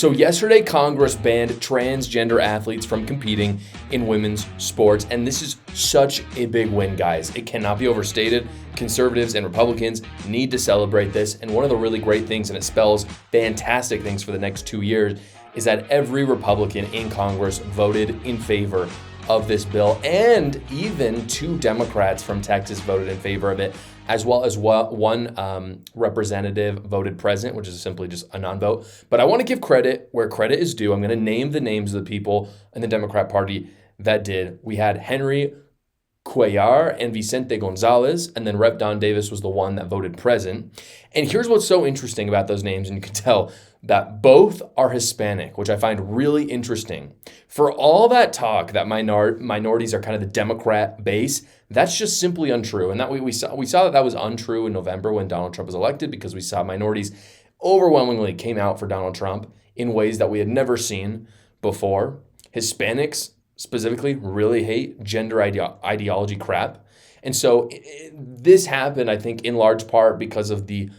So yesterday, Congress banned transgender athletes from competing in women's sports, and this is such a big win, guys. It cannot be overstated. Conservatives and Republicans need to celebrate this, and one of the really great things, and it spells fantastic things for the next 2 years, is that every Republican in Congress voted in favor of this bill, and even 2 Democrats from Texas voted in favor of it, as well as one representative voted present, which is simply just a non-vote. But I want to give credit where credit is due. I'm going to name the names of the people in the Democrat Party that did. We had Henry Cuellar and Vicente Gonzalez, and then Rep. Don Davis was the one that voted present. And here's what's so interesting about those names, and you can tell that both are Hispanic, which I find really interesting. For all that talk that minorities are kind of the Democrat base, that's just simply untrue. And that we saw that was untrue in November when Donald Trump was elected, because we saw minorities overwhelmingly came out for Donald Trump in ways that we had never seen before. Hispanics specifically really hate gender ideology crap. And so this happened, I think, in large part because of the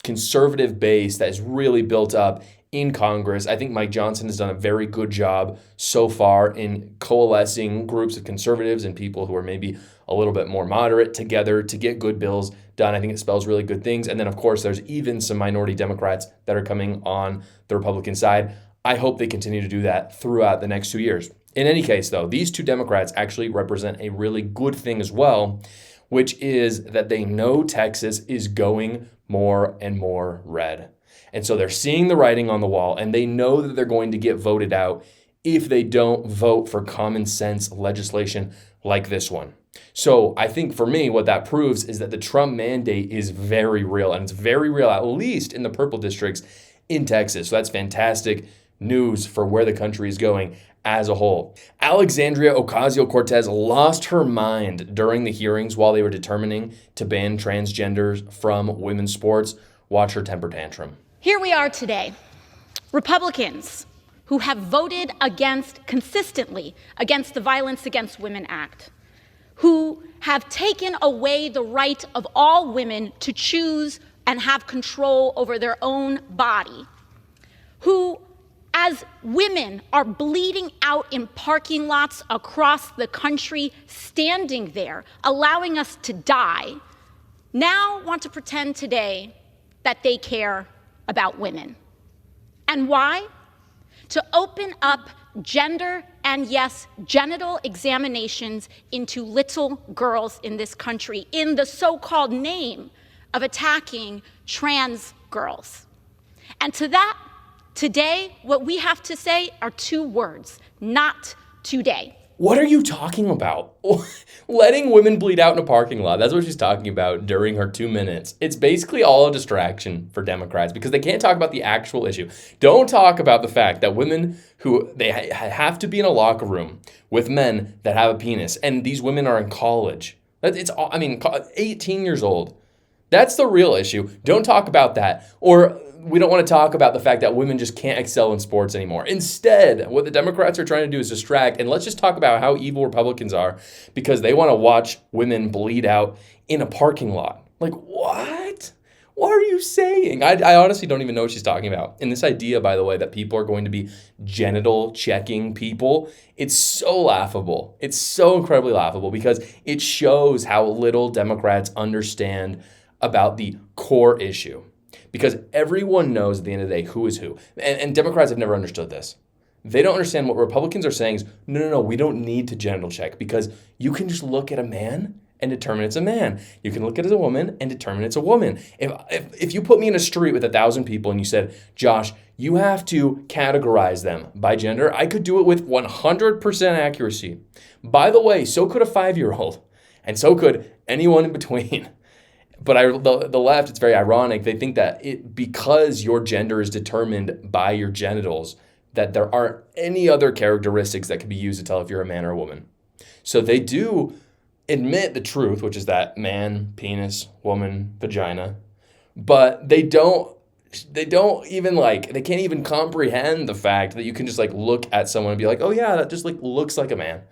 conservative base that is really built up in Congress. I think Mike Johnson has done a very good job so far in coalescing groups of conservatives and people who are maybe a little bit more moderate together to get good bills done. I think it spells really good things. And then, of course, there's even some minority Democrats that are coming on the Republican side. I hope they continue to do that throughout the next 2 years. In any case, though, these 2 Democrats actually represent a really good thing as well, which is that they know Texas is going more and more red. And so they're seeing the writing on the wall, and they know that they're going to get voted out if they don't vote for common sense legislation like this one. So I think for me, what that proves is that the Trump mandate is very real, and it's very real, at least in the purple districts in Texas. So that's fantastic news for where the country is going as a whole. Alexandria Ocasio-Cortez lost her mind during the hearings while they were determining to ban transgenders from women's sports. Watch her temper tantrum. Here we are today, Republicans who have voted consistently against the Violence Against Women Act, who have taken away the right of all women to choose and have control over their own body, who, as women are bleeding out in parking lots across the country, standing there, allowing us to die, now want to pretend today that they care about women. And why? To open up gender and, yes, genital examinations into little girls in this country in the so-called name of attacking trans girls. And to that, today, what we have to say are 2 words: not today. What are you talking about? Letting women bleed out in a parking lot. That's what she's talking about during her 2 minutes. It's basically all a distraction for Democrats because they can't talk about the actual issue. Don't talk about the fact that women they have to be in a locker room with men that have a penis, and these women are in college. 18 years old. That's the real issue. Don't talk about that. Or we don't want to talk about the fact that women just can't excel in sports anymore. Instead, what the Democrats are trying to do is distract, and let's just talk about how evil Republicans are because they want to watch women bleed out in a parking lot. Like, what? What are you saying? I honestly don't even know what she's talking about. And this idea, by the way, that people are going to be genital checking people, it's so laughable. It's so incredibly laughable because it shows how little Democrats understand about the core issue. Because everyone knows at the end of the day who is who. And Democrats have never understood this. They don't understand what Republicans are saying is, no, we don't need to genital check because you can just look at a man and determine it's a man. You can look at it as a woman and determine it's a woman. If you put me in a street with 1,000 people and you said, Josh, you have to categorize them by gender, I could do it with 100% accuracy. By the way, so could a 5-year-old, and so could anyone in between. But the left, it's very ironic. They think that because your gender is determined by your genitals, that there aren't any other characteristics that can be used to tell if you're a man or a woman. So they do admit the truth, which is that man, penis, woman, vagina, but they can't even comprehend the fact that you can just look at someone and be like, oh yeah, that just looks like a man.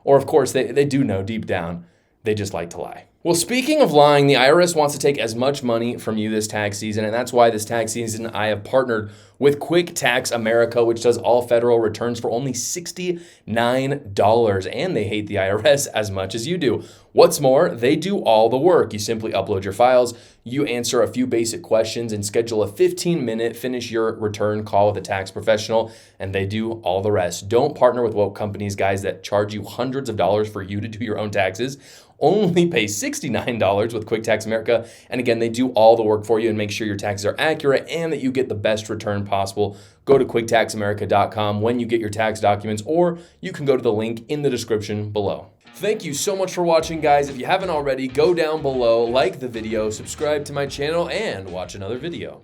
Or of course they do know deep down, they just like to lie. Well, speaking of lying, the IRS wants to take as much money from you this tax season, and that's why this tax season I have partnered with Quick Tax America, which does all federal returns for only $69, and they hate the IRS as much as you do. What's more, they do all the work. You simply upload your files, you answer a few basic questions, and schedule a 15-minute finish your return call with a tax professional, and they do all the rest. Don't partner with woke companies, guys, that charge you hundreds of dollars for you to do your own taxes. Only pay $69 with Quick Tax America. And again, they do all the work for you and make sure your taxes are accurate and that you get the best return possible. Go to quicktaxamerica.com when you get your tax documents, or you can go to the link in the description below. Thank you so much for watching, guys. If you haven't already, go down below, like the video, subscribe to my channel, and watch another video.